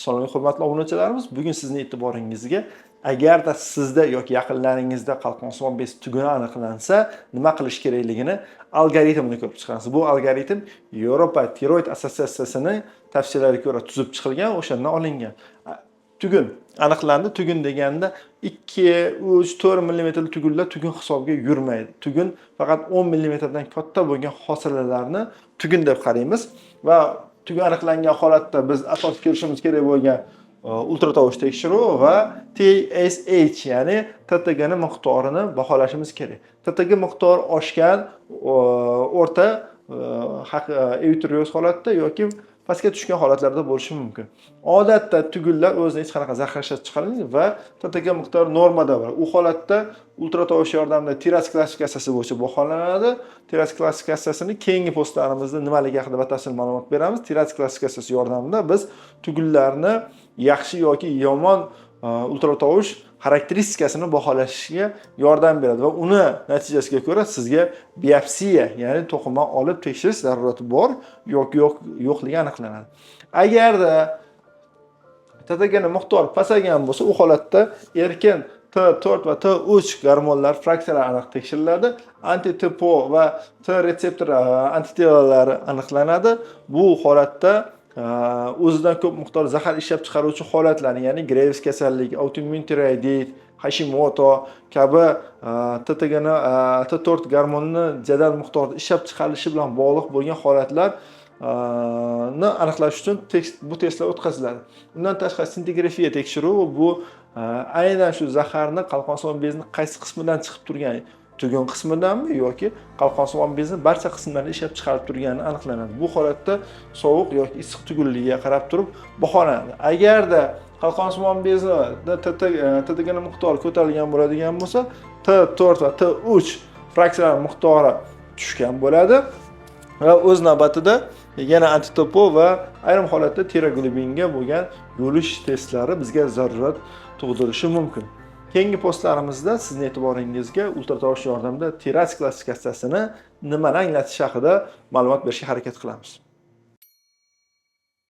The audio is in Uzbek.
Assalomu alaykum hurmatli obunachilarimiz. Bugun sizning e'tiboringizga agarda sizda yoki yaqinlaringizda qalqonsimon bez tuguni aniqlansa, nima qilish kerakligini algoritmini ko'rib chiqamiz. Bu algoritm Yevropa tiroid assotsiatsiyasining tavsiyalariga ko'ra tuzib chiqilgan, o'shandan olingan. Tugun aniqlandi. Tugun deganda 2, 3, 4 mm tugunlar tugun hisobiga yurmaydi. Tugun faqat 10 mm dan katta bo'lgan hosilalarni tugun deb qaraymiz va tugun aniqlangan holatda biz asosiy ko'rishimiz kerak bo'lgan ultratovush tekshiruvi va TSH, ya'ni TTG ni miqdorini baholashimiz kerak. TTG miqdori oshgan o'rta euteriyoz holatda yoki pastga tushgan holatlarda bo'lishi mumkin. Odatda tugunlar o'zini hech qanaqa zaharlashib chiqarmaydi va TTG miqdori normada bo'ladi. U holatda ultratovush yordamida tiroid klassifikatsiyasi bo'yicha baholanadi. Tiroid klassifikatsiyasini keyingi postlarimizda nimaligi haqida batafsil ma'lumot beramiz. Tiroid klassifikatsiyasi yordamida biz tugunlarni yaxshi yoki yomon ultratovush xarakteristikasini baholashga yordam beradi va uni natijasiga ko'ra sizga biopsiya, ya'ni to'qima olib tekshirish zarurati bor yoki yo'qligi aniqlanadi. Agarda TTG ni miqdori pasaygan bo'lsa, u holatda erkin T4 va T3 gormonlar fraksiyalari aniq tekshiriladi. Anti-TPO va T retseptor antitelolari aniqlanadi. Bu holatda o'zidan ko'p miqdor zahar ishlab chiqaruvchi holatlarni, ya'ni Graves kasalligi, autoimmun tiroidit, Hashimoto kabi TTG ni T4 gormonni jadal miqdorda ishlab chiqarilishi bilan bog'liq bo'lgan holatlarni aniqlash uchun bu testlar o'tkaziladi. Undan tashqari sintigrafiya tekshiruvi bu aynan shu zaharni qalqonsimon bezni qaysi qismidan chiqib turgan, tugun qismidanmi yoki qalqonsimon bezni barcha qismlaridan ishlab chiqarib turgani aniqlanadi. Bu holatda sovuq yoki issiq tugunligiga qarab turib baholanadi. Agarda qalqonsimon bezda TTG ni miqdori ko'tarilgan bo'ladigan bo'lsa, T4 va T3 fraksiyalar miqdori tushgan bo'ladi va o'z navbatida yana antitopo va ayrim holatda tiroglobinga bo'lgan yo'lish testlari bizga zarurat tug'dirishi mumkin. Keyingi postlarimizda sizning e'tiboringizga ultratovush yordamida tiroid klassifikatsiyasini nimani anglatishi haqida ma'lumot berishga harakat qilamiz.